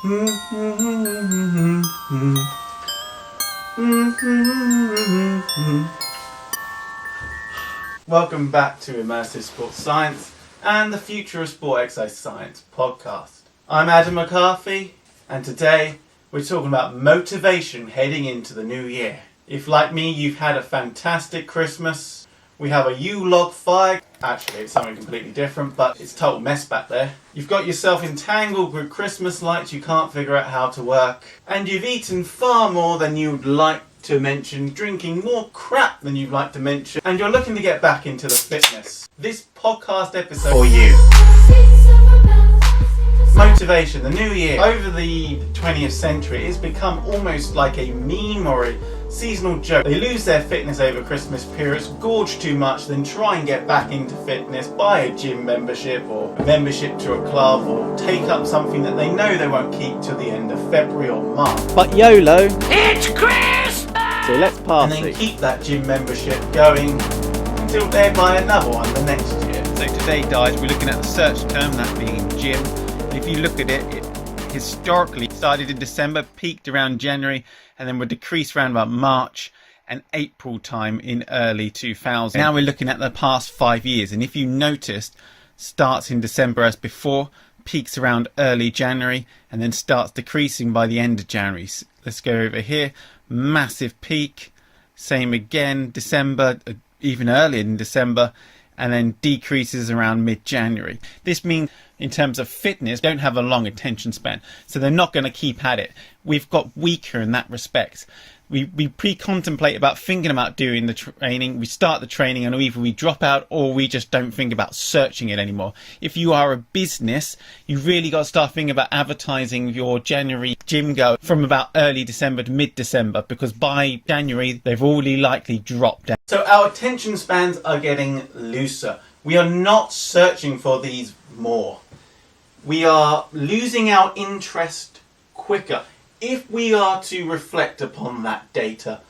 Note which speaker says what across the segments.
Speaker 1: Welcome back to Immersive Sports Science and the Future of Sport Exercise Science podcast. I'm Adam McCarthy, and today we're talking about motivation heading into the new year. If, like me, you've had a fantastic Christmas, we have a Yule-log fire. Actually, it's something completely different, but it's a total mess back there. You've got yourself entangled with Christmas lights you can't figure out how to work, and you've eaten far more than you'd like to mention, drinking more crap than you'd like to mention, and you're looking to get back into the fitness. This podcast episode for you. Motivation, the new year. Over the 20th century, it's become almost like a meme or a seasonal joke. They lose their fitness over Christmas periods, gorge too much, then try and get back into fitness, buy a gym membership or a membership to a club, or take up something that they know they won't keep till the end of February or March.
Speaker 2: But YOLO, it's Christmas! So let's party.
Speaker 1: And then keep that gym membership going until they buy another one the next year.
Speaker 3: So today, guys, we're looking at the search term, that being gym. If you look at it, it historically started in December, peaked around January, and then would decrease around about March and April time in early 2000. Now we're looking at the past 5 years, and if you noticed, starts in December as before, peaks around early January, and then starts decreasing by the end of January. So let's go over here, massive peak, same again, December, even earlier in December, and then decreases around mid-January. This means in terms of fitness, don't have a long attention span, so they're not going to keep at it. We've got weaker in that respect. We pre-contemplate about thinking about doing the training, we start the training, and either we drop out or we just don't think about searching it anymore. If you are a business, you really got to start thinking about advertising your January gym go from about early December to mid-December, because by January they've already likely dropped down.
Speaker 1: So our attention spans are getting looser. We are not searching for these more. We are losing our interest quicker. If we are to reflect upon that data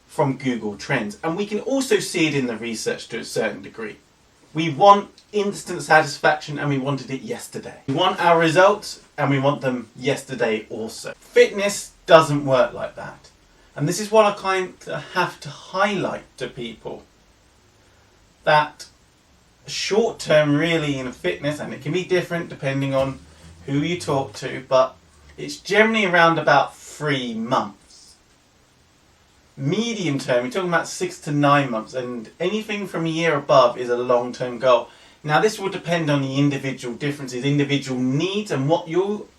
Speaker 1: from Google Trends, and we can also see it in the research to a certain degree, we want instant satisfaction and we wanted it yesterday. We want our results and we want them yesterday also. Fitness doesn't work like that. And this is what I kind of have to highlight to people, that short term really in fitness, and it can be different depending on who you talk to, but it's generally around about 3 months. Medium term, you're talking about 6 to 9 months, and anything from a year above is a long term goal. Now this will depend on the individual differences, individual needs, and what you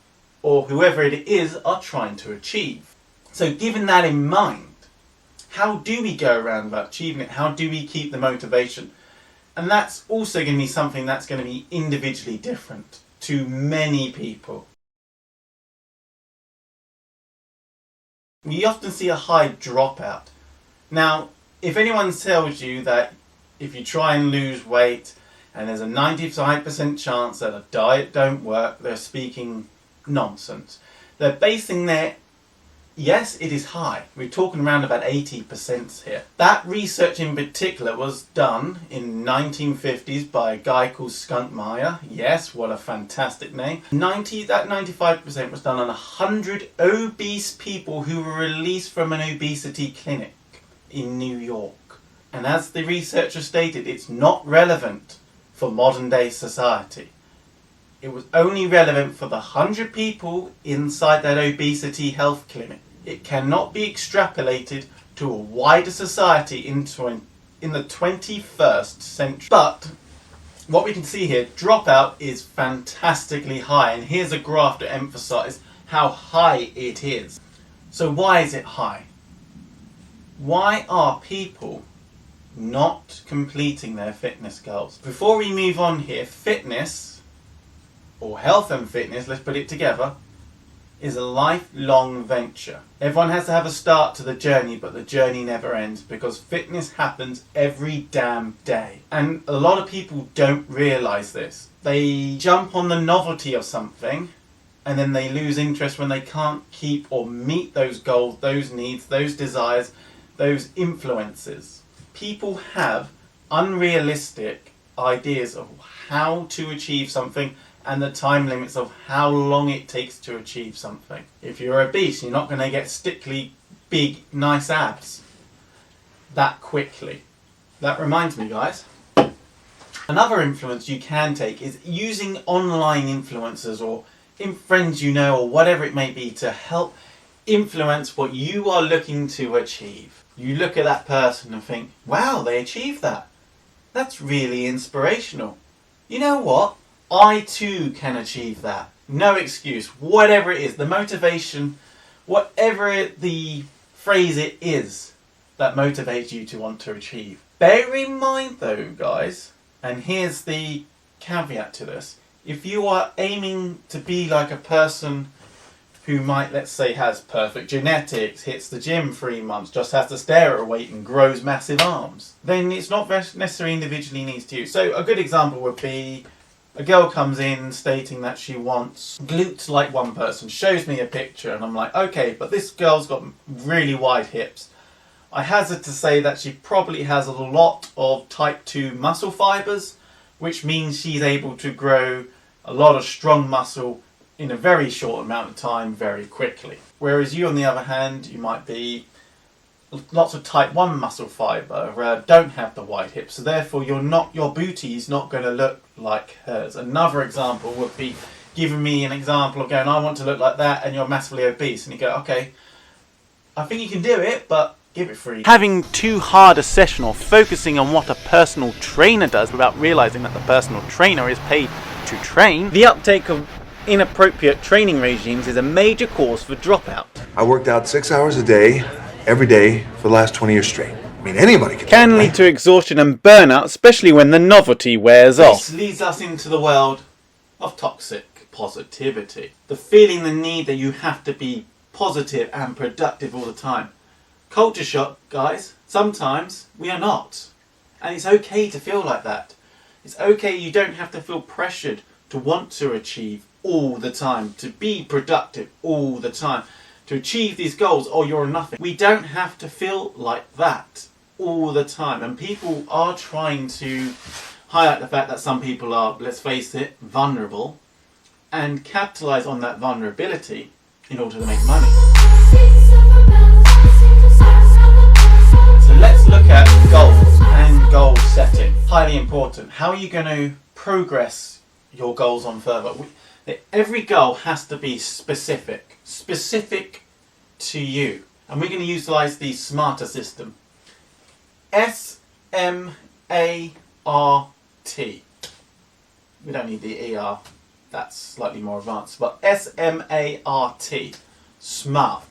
Speaker 1: or whoever it is are trying to achieve. So given that in mind, how do we go around about achieving it? How do we keep the motivation? And that's also going to be something that's going to be individually different to many people. We often see a high dropout. Now, if anyone tells you that if you try and lose weight and there's a 95% chance that a diet don't work, they're speaking nonsense. They're basing their yes, it is high. We're talking around about 80% here. That research in particular was done in 1950s by a guy called Skunkmeyer. Yes, what a fantastic name. That 95% was done on 100 obese people who were released from an obesity clinic in New York. And as the researcher stated, it's not relevant for modern day society. It was only relevant for the 100 people inside that obesity health clinic. It cannot be extrapolated to a wider society in the 21st century. But what we can see here, dropout is fantastically high. And here's a graph to emphasize how high it is. So why is it high? Why are people not completing their fitness goals? Before we move on here, fitness, or health and fitness, let's put it together, is a lifelong venture. Everyone has to have a start to the journey, but the journey never ends, because fitness happens every damn day. And a lot of people don't realise this. They jump on the novelty of something, and then they lose interest when they can't keep or meet those goals, those needs, those desires, those influences. People have unrealistic ideas of how to achieve something and the time limits of how long it takes to achieve something. If you're obese, you're not going to get stickly big, nice abs that quickly. That reminds me, guys. Another influence you can take is using online influencers or friends you know or whatever it may be to help influence what you are looking to achieve. You look at that person and think, wow, they achieved that. That's really inspirational. You know what? I too can achieve that. No excuse. Whatever it is, the motivation, whatever the phrase it is that motivates you to want to achieve. Bear in mind though, guys, and here's the caveat to this. If you are aiming to be like a person who might, let's say, has perfect genetics, hits the gym 3 months, just has to stare at a weight and grows massive arms, then it's not necessarily individually needs to you. So a good example would be a girl comes in stating that she wants glutes like one person, shows me a picture, and I'm like, okay, but this girl's got really wide hips. I hazard to say that she probably has a lot of type 2 muscle fibers, which means she's able to grow a lot of strong muscle in a very short amount of time very quickly. Whereas you, on the other hand, you might be lots of type 1 muscle fiber, don't have the wide hips, so therefore your booty is not going to look like hers. Another example would be giving me an example of going, I want to look like that, and you're massively obese, and you go, okay, I think you can do it, but give it free.
Speaker 2: Having too hard a session or focusing on what a personal trainer does without realizing that the personal trainer is paid to train.
Speaker 1: The uptake of inappropriate training regimes is a major cause for dropout.
Speaker 4: I worked out 6 hours a day, every day, for the last 20 years straight. I mean, anybody
Speaker 2: Can lead to exhaustion and burnout, especially when the novelty wears off.
Speaker 1: This leads us into the world of toxic positivity. The feeling, the need that you have to be positive and productive all the time. Culture shock, guys. Sometimes we are not. And it's okay to feel like that. It's okay, you don't have to feel pressured to want to achieve all the time, to be productive all the time, to achieve these goals, or you're nothing. We don't have to feel like that all the time. And people are trying to highlight the fact that some people are, let's face it, vulnerable, and capitalize on that vulnerability in order to make money. So let's look at goals and goal setting. Highly important. How are you going to progress your goals on further? Every goal has to be specific to you. And we're going to utilize the SMART system. SMART. We don't need the ER. That's slightly more advanced. But SMART. SMART.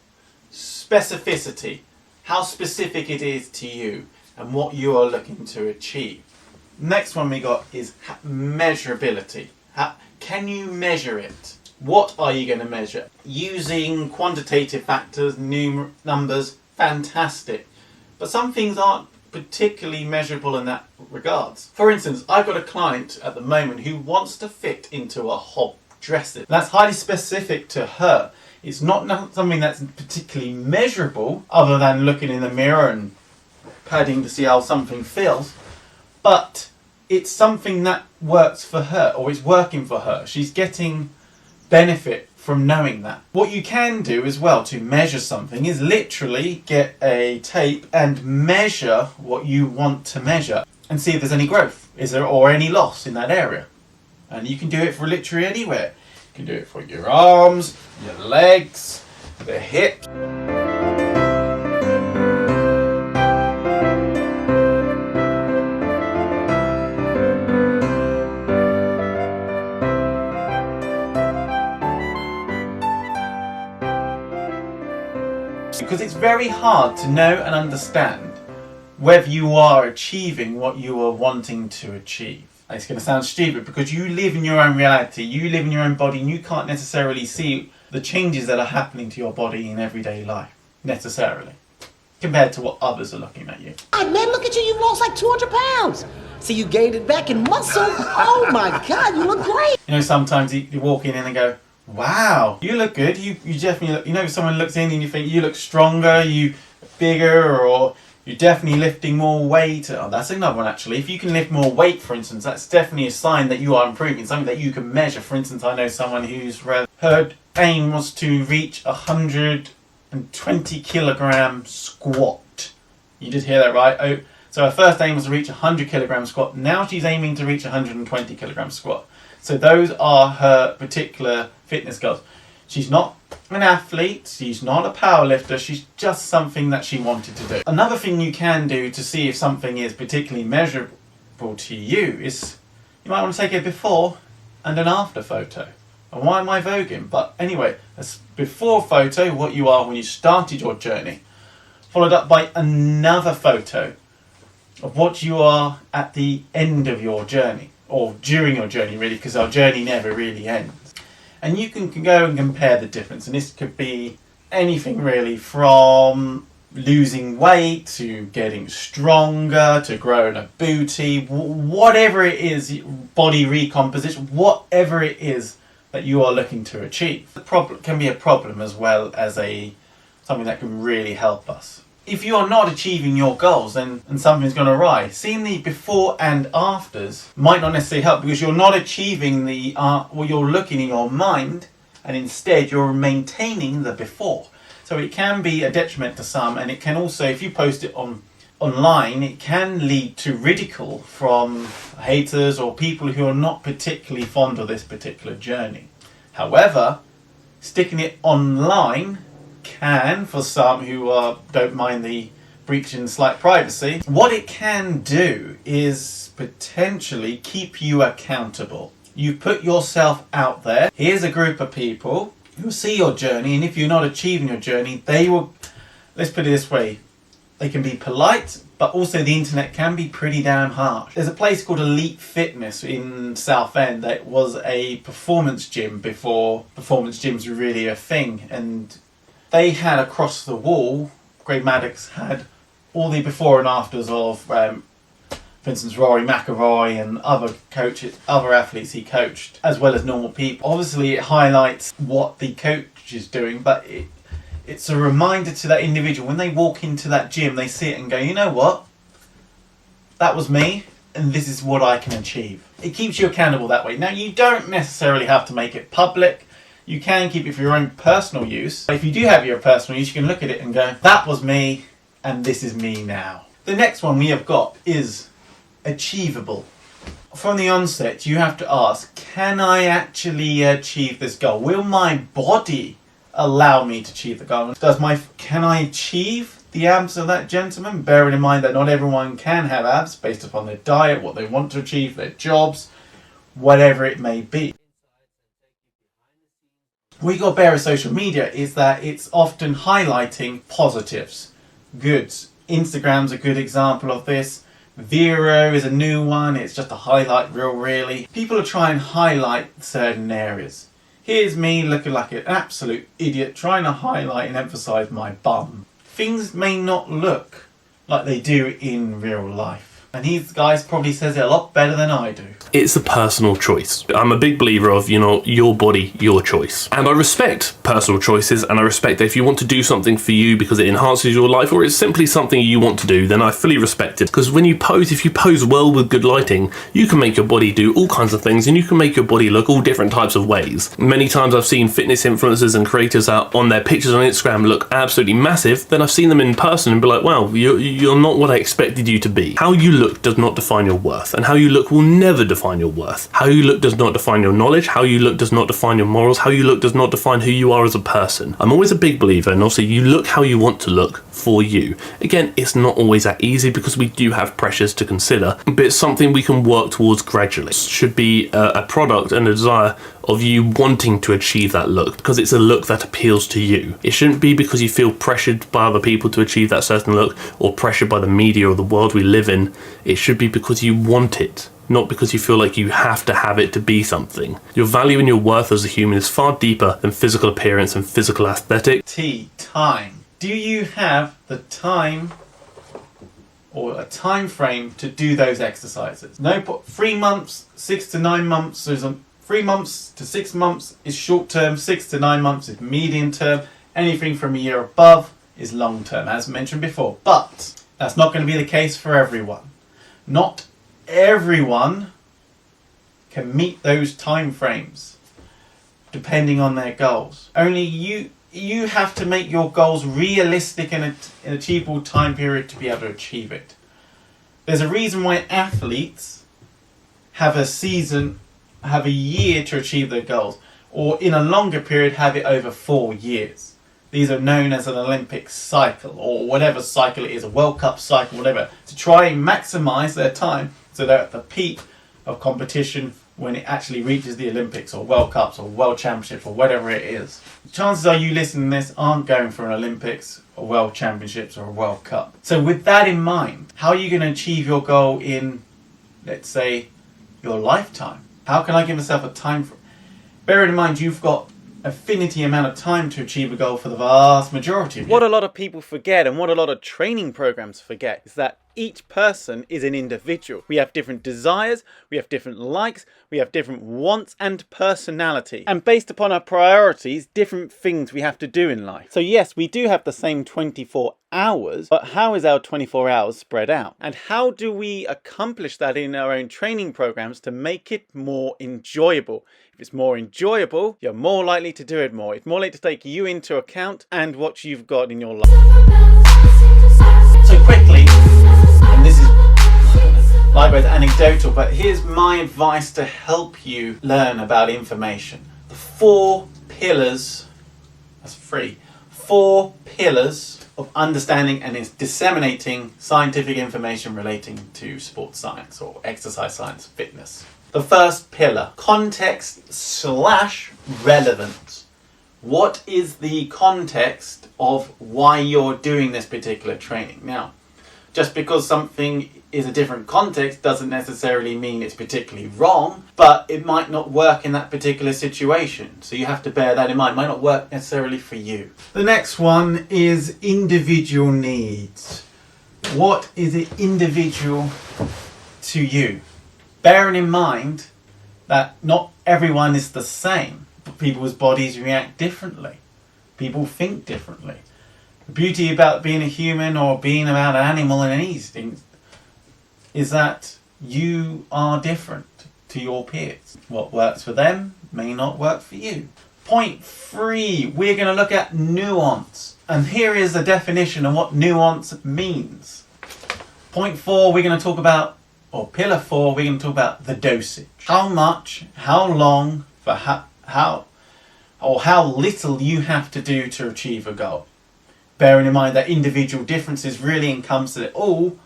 Speaker 1: Specificity. How specific it is to you and what you are looking to achieve. Next one we got is measurability. Can you measure it? What are you going to measure? Using quantitative factors, numbers, fantastic. But some things aren't particularly measurable in that regards. For instance, I've got a client at the moment who wants to fit into a hop dresser. That's highly specific to her. It's not something that's particularly measurable other than looking in the mirror and padding to see how something feels. But it's something that works for her, or it's working for her. She's getting benefit from knowing that. What you can do as well to measure something is literally get a tape and measure what you want to measure and see if there's any growth, or any loss in that area. And you can do it for literally anywhere. You can do it for your arms, your legs, the hips. Because it's very hard to know and understand whether you are achieving what you are wanting to achieve. It's going to sound stupid because you live in your own reality, you live in your own body, and you can't necessarily see the changes that are happening to your body in everyday life, necessarily, compared to what others are looking at you.
Speaker 5: God, man, look at you, you've lost like 200 pounds. See, you gained it back in muscle. Oh my God, you look great.
Speaker 1: You know, sometimes you walk in and go, wow, you look good. You definitely look, you know, if someone looks in and you think you look stronger, you bigger, or You're definitely lifting more weight. Oh, that's another one actually. If you can lift more weight, for instance, that's definitely a sign that you are improving, something that you can measure. For instance, I know someone whose her aim was to reach 120 kilogram squat. You did hear that right? Oh, so her first aim was to reach 100 kilogram squat. Now she's aiming to reach 120 kilogram squat. So those are her particular fitness goals. She's not an athlete, she's not a power lifter, she's just something that she wanted to do. Another thing you can do to see if something is particularly measurable to you is you might want to take a before and an after photo. And why am I voguing? But anyway, a before photo, what you are when you started your journey, followed up by another photo of what you are at the end of your journey, or during your journey really, because our journey never really ends. And you can go and compare the difference, and this could be anything really, from losing weight to getting stronger to growing a booty, whatever it is, body recomposition, whatever it is that you are looking to achieve. The problem can be a problem as well as something that can really help us. If you are not achieving your goals, then something's going to rise. Seeing the before and afters might not necessarily help, because you're not achieving what you're looking in your mind, and instead you're maintaining the before. So it can be a detriment to some, and it can also, if you post it online, it can lead to ridicule from haters or people who are not particularly fond of this particular journey. However, sticking it online can, for some who don't mind the breaching slight privacy, what it can do is potentially keep you accountable. You put yourself out there. Here's a group of people who see your journey, and if you're not achieving your journey, they will, let's put it this way, they can be polite, but also the internet can be pretty damn harsh. There's a place called Elite Fitness in Southend that was a performance gym before performance gyms were really a thing, and they had across the wall, Greg Maddox had all the before and afters of, for instance, Rory McIlroy and other coaches, other athletes he coached, as well as normal people. Obviously, it highlights what the coach is doing, but it's a reminder to that individual when they walk into that gym, they see it and go, you know what? That was me, and this is what I can achieve. It keeps you accountable that way. Now, you don't necessarily have to make it public. You can keep it for your own personal use. If you do have your personal use, you can look at it and go, that was me, and this is me now. The next one we have got is achievable. From the onset, you have to ask, can I actually achieve this goal? Will my body allow me to achieve the goal? Can I achieve the abs of that gentleman? Bearing in mind that not everyone can have abs based upon their diet, what they want to achieve, their jobs, whatever it may be. What you got to bear with social media is that it's often highlighting positives, goods. Instagram's a good example of this. Vero is a new one. It's just a highlight reel, really. People are trying to highlight certain areas. Here's me looking like an absolute idiot trying to highlight and emphasize my bum. Things may not look like they do in real life. And these guys probably says it a lot better than I do.
Speaker 6: It's a personal choice. I'm a big believer of, your body, your choice. And I respect personal choices, and I respect that if you want to do something for you because it enhances your life, or it's simply something you want to do, then I fully respect it. Because when you pose, if you pose well with good lighting, you can make your body do all kinds of things, and you can make your body look all different types of ways. Many times I've seen fitness influencers and creators out on their pictures on Instagram look absolutely massive, then I've seen them in person and be like, wow, you're not what I expected you to be. How you look does not define your worth, and how you look will never define your worth. How you look does not define your knowledge. How you look does not define your morals. How you look does not define who you are as a person. I'm always a big believer, and obviously you look how you want to look for you. Again, it's not always that easy because we do have pressures to consider, but it's something we can work towards gradually. It should be a product and a desire of you wanting to achieve that look, because it's a look that appeals to you. It shouldn't be because you feel pressured by other people to achieve that certain look, or pressured by the media or the world we live in. It should be because you want it, not because you feel like you have to have it to be something. Your value and your worth as a human is far deeper than physical appearance and physical aesthetic.
Speaker 1: Time. Do you have the time or a time frame to do those exercises? 3 months, 6 to 9 months. 3 months to 6 months is short term, 6 to 9 months is medium term, anything from a year above is long term, as mentioned before. But That's not going to be the case for everyone. Not everyone can meet those time frames depending on their goals. Only you have to make your goals realistic in an achievable time period to be able to achieve it. There's a reason why athletes have a season, have a year to achieve their goals, or in a longer period have it over 4 years. These are known as an Olympic cycle, or whatever cycle it is, a World Cup cycle, whatever, to try and maximise their time so they're at the peak of competition when it actually reaches the Olympics or World Cups or World Championships or whatever it is. Chances are you listening to this aren't going for an Olympics or World Championships or a World Cup. So with that in mind, how are you going to achieve your goal in, let's say, your lifetime? How can I give myself a time frame? Bear in mind you've got affinity amount of time to achieve a goal for the vast majority of you.
Speaker 2: What a lot of people forget, and what a lot of training programs forget, is that each person is an individual. We have different desires, we have different likes, we have different wants and personality. And based upon our priorities, different things we have to do in life. So yes, we do have the same 24 hours, but how is our 24 hours spread out? And how do we accomplish that in our own training programs to make it more enjoyable? If it's more enjoyable, you're more likely to do it more. It's more likely to take you into account and what you've got in your life.
Speaker 1: So quickly, and this is likewise anecdotal, but here's my advice to help you learn about information. The 4 pillars, that's 4 pillars of understanding and is disseminating scientific information relating to sports science or exercise science, fitness. The first pillar, context/relevance. What is the context of why you're doing this particular training? Now, just because something is a different context doesn't necessarily mean it's particularly wrong, but it might not work in that particular situation. So you have to bear that in mind. It might not work necessarily for you. The next one is individual needs. What is it individual to you? Bearing in mind that not everyone is the same. People's bodies react differently. People think differently. The beauty about being a human or being about an animal and any instinct is that you are different to your peers. What works for them may not work for you. Point 3, we're going to look at nuance. And here is the definition of what nuance means. Point 4, we're going to talk about, or pillar 4, we're going to talk about the dosage. How much, how long, for how little you have to do to achieve a goal. Bearing in mind that individual differences really encompass it all.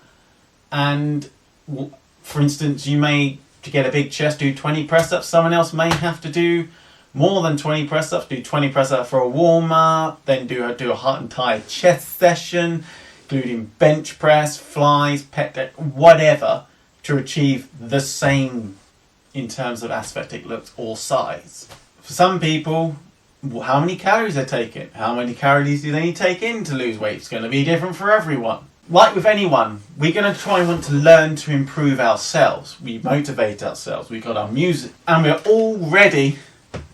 Speaker 1: And for instance, you may, to get a big chest, do 20 press-ups. Someone else may have to do more than 20 press-ups, do 20 press-ups for a warm-up, then do a whole entire chest session, including bench press, flies, pec deck, whatever, to achieve the same in terms of aesthetic looks or size. For some people, how many calories they're taking, how many calories do they need to take in to lose weight? It's going to be different for everyone. Like with anyone, we're going to try and want to learn to improve ourselves. We motivate ourselves. We've got our music and we're all ready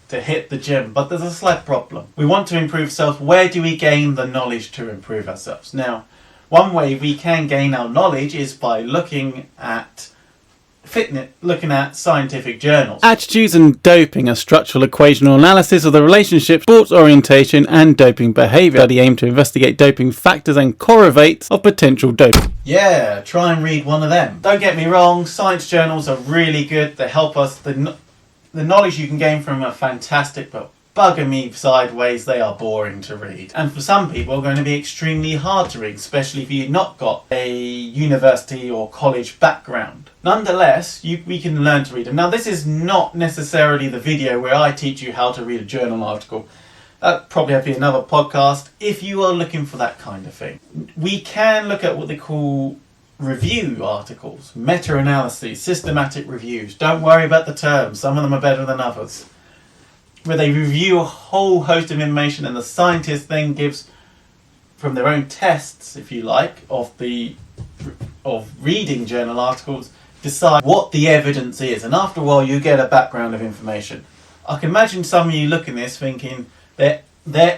Speaker 1: to hit the gym. But there's a slight problem. We want to improve self. Where do we gain the knowledge to improve ourselves? Now, one way we can gain our knowledge is by looking at fitness, looking at scientific journals.
Speaker 2: Attitudes and doping, a structural equational analysis of the relationship, sports orientation and doping behaviour. Study aim to investigate doping factors and correlates of potential doping.
Speaker 1: Yeah, try and read one of them. Don't get me wrong, science journals are really good. They help us. The knowledge you can gain from them are fantastic, but bugger me sideways, they are boring to read. And for some people, are going to be extremely hard to read, especially if you've not got a university or college background. Nonetheless, we can learn to read them. Now, this is not necessarily the video where I teach you how to read a journal article. That probably have to be another podcast if you are looking for that kind of thing. We can look at what they call review articles, meta-analyses, systematic reviews. Don't worry about the terms. Some of them are better than others. Where they review a whole host of information and the scientist then gives, from their own tests, if you like, of reading journal articles, decide what the evidence is. And after a while you get a background of information. I can imagine some of you looking at this thinking, there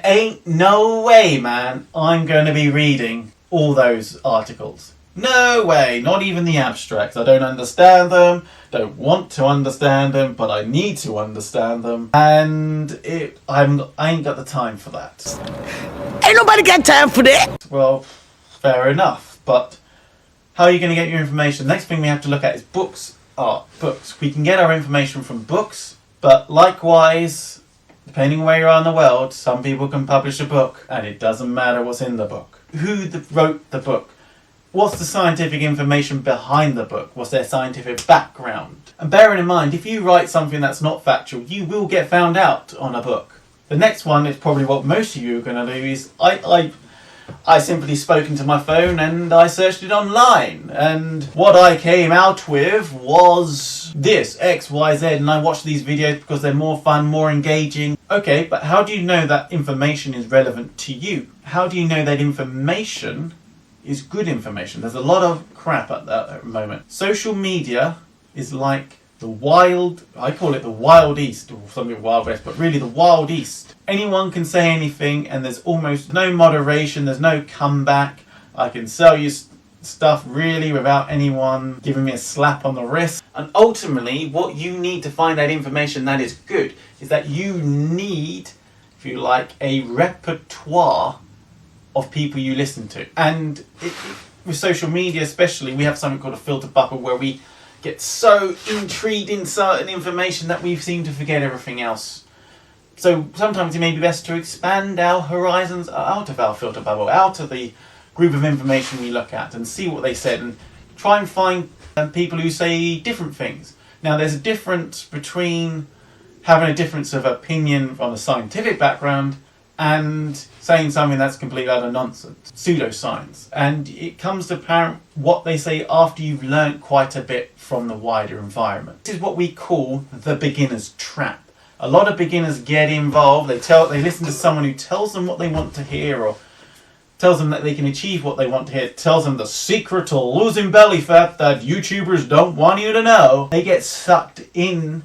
Speaker 1: ain't no way, man, I'm going to be reading all those articles. No way, not even the abstracts. I don't understand them, don't want to understand them, but I need to understand them. And I ain't got the time for that.
Speaker 5: Ain't nobody got time for that.
Speaker 1: Well, fair enough, but how are you going to get your information? Next thing we have to look at is books. Books. We can get our information from books, but likewise, depending where you are in the world, some people can publish a book and it doesn't matter what's in the book. Who wrote the book? What's the scientific information behind the book? What's their scientific background? And bearing in mind, if you write something that's not factual, you will get found out on a book. The next one is probably what most of you are going to do is I simply spoke into my phone and I searched it online, and what I came out with was this, X, Y, Z, and I watch these videos because they're more fun, more engaging. Okay, but how do you know that information is relevant to you? How do you know that information is good information? There's a lot of crap at the moment. Social media is like the wild, I call it the wild east, or something wild west, but really the wild east. Anyone can say anything and there's almost no moderation, there's no comeback. I can sell you stuff really without anyone giving me a slap on the wrist. And ultimately what you need to find that information that is good is that you need, if you like, a repertoire of people you listen to. And with social media especially, we have something called a filter bubble where we get so intrigued in certain information that we seem to forget everything else. So sometimes it may be best to expand our horizons out of our filter bubble, out of the group of information we look at, and see what they said, and try and find people who say different things. Now there's a difference between having a difference of opinion on a scientific background and saying something that's completely utter nonsense, pseudoscience. And it comes to apparent what they say after you've learnt quite a bit from the wider environment. This is what we call the beginner's trap. A lot of beginners get involved, they listen to someone who tells them what they want to hear, or tells them that they can achieve what they want to hear, tells them the secret to losing belly fat that YouTubers don't want you to know. They get sucked in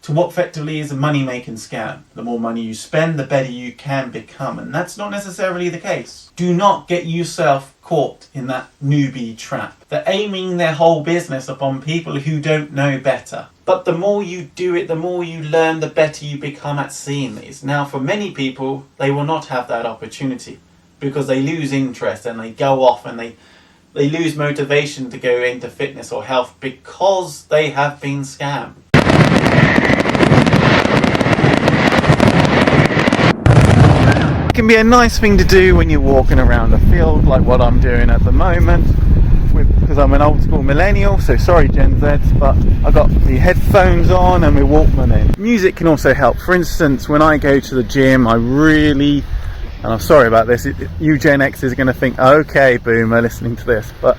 Speaker 1: to what effectively is a money-making scam. The more money you spend, the better you can become, and that's not necessarily the case. Do not get yourself caught in that newbie trap. They're aiming their whole business upon people who don't know better. But the more you do it, the more you learn, the better you become at seeing these. Now, for many people, they will not have that opportunity because they lose interest and they go off and they lose motivation to go into fitness or health because they have been scammed.
Speaker 2: It can be a nice thing to do when you're walking around a field like what I'm doing at the moment, because I'm an old school millennial, so sorry Gen Zs, but I got the headphones on and my Walkman in. Music can also help. For instance, when I go to the gym, I really, and I'm sorry about this, you Gen X is going to think, okay boomer listening to this, but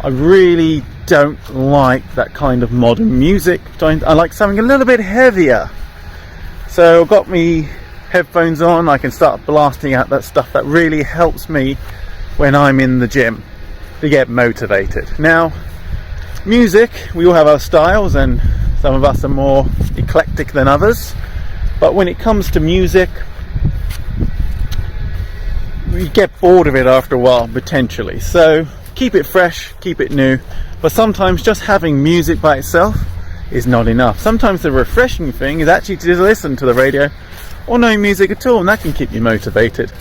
Speaker 2: I really don't like that kind of modern music. I like something a little bit heavier. So I've got me headphones on, I can start blasting out that stuff that really helps me when I'm in the gym to get motivated. Now, music, we all have our styles and some of us are more eclectic than others, but when it comes to music, we get bored of it after a while, potentially. So keep it fresh, keep it new, but sometimes just having music by itself is not enough. Sometimes the refreshing thing is actually to just listen to the radio or no music at all, and that can keep you motivated.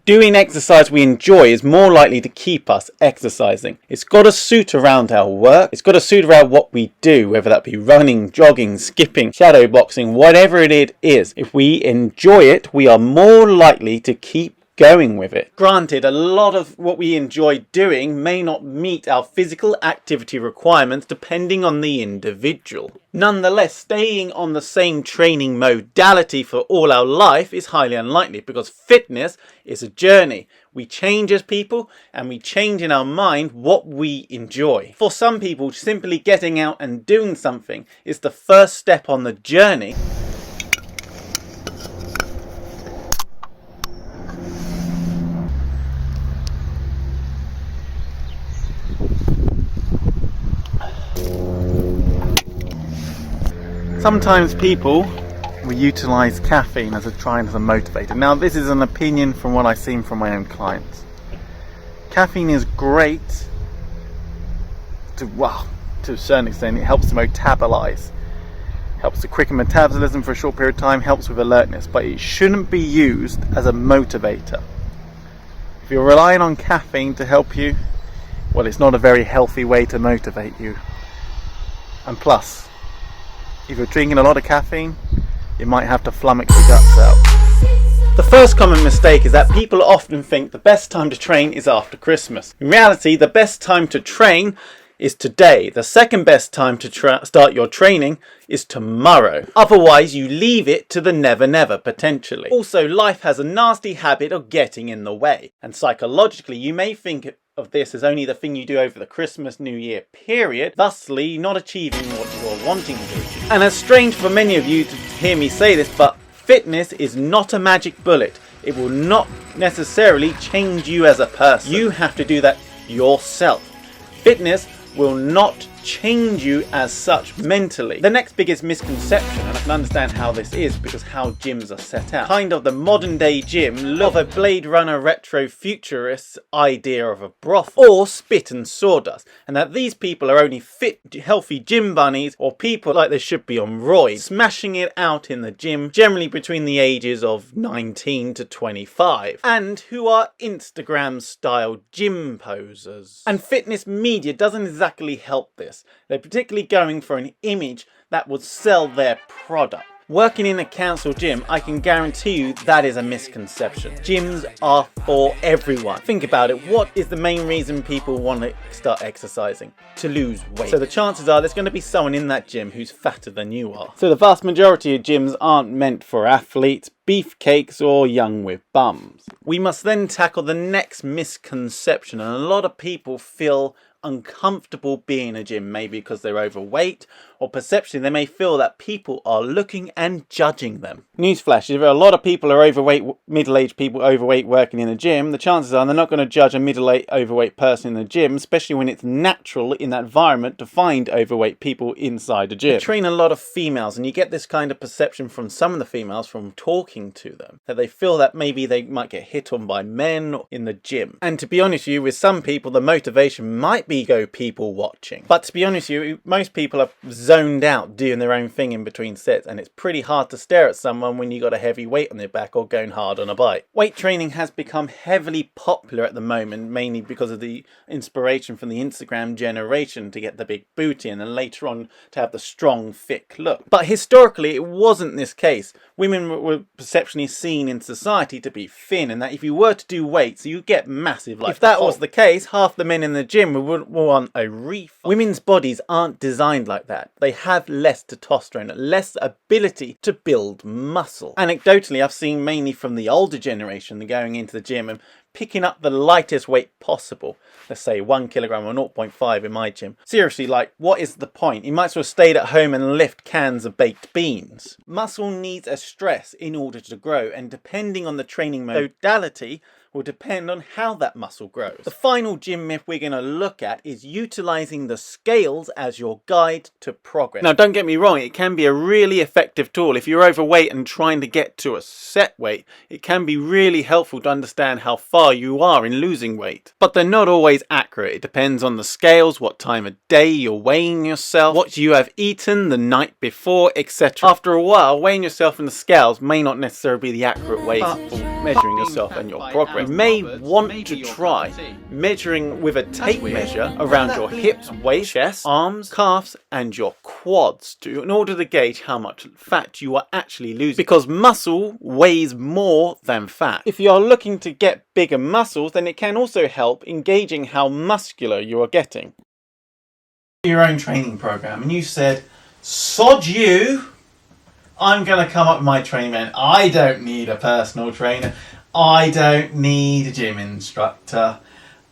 Speaker 2: Doing exercise we enjoy is more likely to keep us exercising. It's got to suit around our work, it's got to suit around what we do, whether that be running, jogging, skipping, shadow boxing, whatever it is. If we enjoy it, we are more likely to keep going with it. Granted, a lot of what we enjoy doing may not meet our physical activity requirements depending on the individual. Nonetheless, staying on the same training modality for all our life is highly unlikely because fitness is a journey. We change as people and we change in our mind what we enjoy. For some people, simply getting out and doing something is the first step on the journey. Sometimes people will utilise caffeine as a motivator. Now this is an opinion from what I've seen from my own clients. caffeine is great to a certain extent. It helps to metabolize, helps to quicken metabolism for a short period of time, helps with alertness, but it shouldn't be used as a motivator. If you're relying on caffeine to help you, well, it's not a very healthy way to motivate you. And plus, if you're drinking a lot of caffeine, you might have to flummox your guts out. The first common mistake is that people often think the best time to train is after Christmas. In reality, the best time to train is today. The second best time to start your training is tomorrow. Otherwise, you leave it to the never potentially. Also, life has a nasty habit of getting in the way. And psychologically, you may think of this as only the thing you do over the Christmas New Year period, thusly not achieving what you're wanting to achieve. And as strange for many of you to hear me say this, but fitness is not a magic bullet. It will not necessarily change you as a person. You have to do that yourself. Fitness will not change you as such mentally. The next biggest misconception, and I can understand how this is because how gyms are set out, kind of the modern day gym of a Blade Runner retro futurist idea of a broth or spit and sawdust, and that these people are only fit, healthy gym bunnies or people like they should be on roids, smashing it out in the gym, generally between the ages of 19 to 25, and who are Instagram style gym posers. And fitness media doesn't exactly help this. They're particularly going for an image that would sell their product. Working in a council gym, I can guarantee you that is a misconception. Gyms are for everyone. Think about it. What is the main reason people want to start exercising? To lose weight. So the chances are there's going to be someone in that gym who's fatter than you are. So the vast majority of gyms aren't meant for athletes, beefcakes, or young with bums. We must then tackle the next misconception, and a lot of people feel uncomfortable being in a gym, maybe because they're overweight, or perceptually they may feel that people are looking and judging them. Newsflash, if a lot of people are overweight, middle-aged people overweight working in a gym, the chances are they're not going to judge a middle-aged overweight person in the gym, especially when it's natural in that environment to find overweight people inside a gym. I train a lot of females, and you get this kind of perception from some of the females from talking to them, that they feel that maybe they might get hit on by men in the gym. And to be honest with you, with some people the motivation might be go people watching. But to be honest with you, most people are zoned out doing their own thing in between sets, and it's pretty hard to stare at someone when you got a heavy weight on their back or going hard on a bike. Weight training has become heavily popular at the moment, mainly because of the inspiration from the Instagram generation to get the big booty and then later on to have the strong, thick look. But historically, it wasn't this case. Women were perceptually seen in society to be thin, and that if you were to do weights, you get massive. If that was the case, half the men in the gym would want a refund. Women's bodies aren't designed like that. They have less testosterone, less ability to build muscle. Anecdotally, I've seen mainly from the older generation going into the gym and picking up the lightest weight possible. Let's say 1 kilogram or 0.5 in my gym. Seriously, like, what is the point? You might as well stayed at home and lift cans of baked beans. Muscle needs a stress in order to grow, and depending on the training modality will depend on how that muscle grows. The final gym myth we're going to look at is utilizing the scales as your guide to progress. Now, don't get me wrong, it can be a really effective tool. If you're overweight and trying to get to a set weight, it can be really helpful to understand how far you are in losing weight. But they're not always accurate. It depends on the scales, what time of day you're weighing yourself, what you have eaten the night before, etc. After a while, weighing yourself in the scales may not necessarily be the accurate way for measuring yourself and your progress. You may want to try measuring with a tape measure around your hips, waist, chest, arms, calves, and your quads in order to gauge how much fat you are actually losing. Because muscle weighs more than fat. If you are looking to get bigger muscles, then it can also help in gauging how muscular you are getting.
Speaker 1: Your own training program, and you said, sod you, I'm going to come up with my training man. I don't need a personal trainer. I don't need a gym instructor.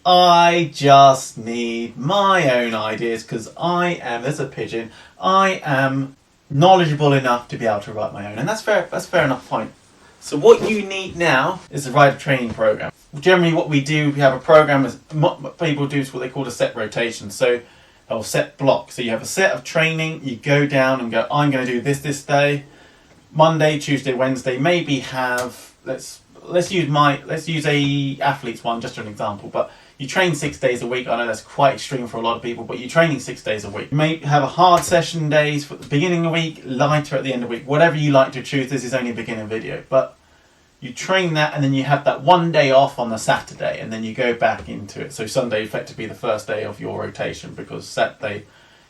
Speaker 1: I just need my own ideas because there's a pigeon, I am knowledgeable enough to be able to write my own. And that's fair enough point. So what you need now is to write a training program. Generally what we do, we have a program, what people do is what they call a set rotation. So, or set block. So you have a set of training, you go down and go, I'm going to do this day, Monday, Tuesday, Wednesday, maybe have, let's let's use a athlete's one just for an example, but you train 6 days a week. I know that's quite extreme for a lot of people, but you're training 6 days a week. You may have a hard session days for the beginning of the week, lighter at the end of the week, whatever you like to choose. This is only a beginner video, but you train that and then you have that 1 day off on the Saturday and then you go back into it. So Sunday effectively the first day of your rotation, because Saturday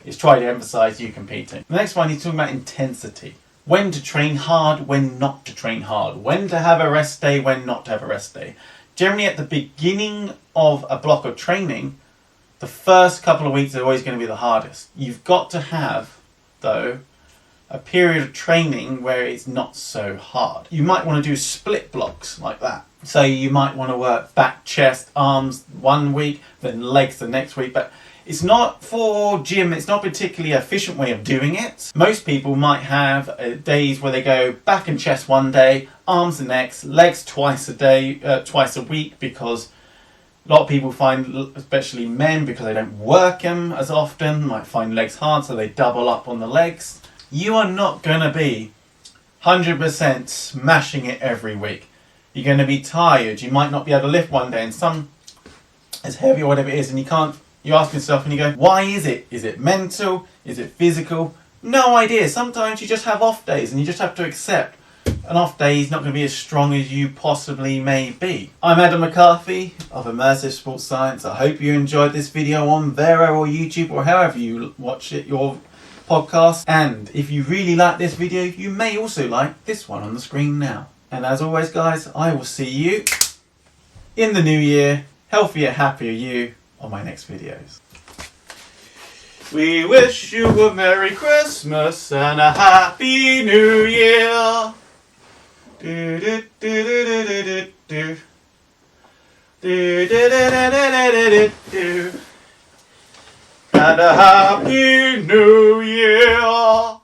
Speaker 1: is trying to emphasize you competing. The next one, he's talking about intensity. When to train hard, when not to train hard. When to have a rest day, when not to have a rest day. Generally at the beginning of a block of training, the first couple of weeks are always going to be the hardest. You've got to have, though, a period of training where it's not so hard. You might want to do split blocks like that. So you might want to work back, chest, arms 1 week, then legs the next week. But it's not for gym, it's not a particularly efficient way of doing it. Most people might have days where they go back and chest 1 day, arms the next, legs twice a week, because a lot of people find, especially men, because they don't work them as often, might find legs hard, so they double up on the legs. You are not going to be 100% smashing it every week. You're going to be tired. You might not be able to lift one day, and some as heavy or whatever it is, and you ask yourself and you go, why is it? Is it mental? Is it physical? No idea. Sometimes you just have off days and you just have to accept an off day is not going to be as strong as you possibly may be. I'm Adam McCarthy of Immersive Sports Science. I hope you enjoyed this video on Vero or YouTube or however you watch it, your podcast. And if you really like this video, you may also like this one on the screen now. And as always, guys, I will see you in the new year. Healthier, happier you on my next videos. We wish you a Merry Christmas and a Happy New Year. Do do do do do do do do do do do and a Happy New Year.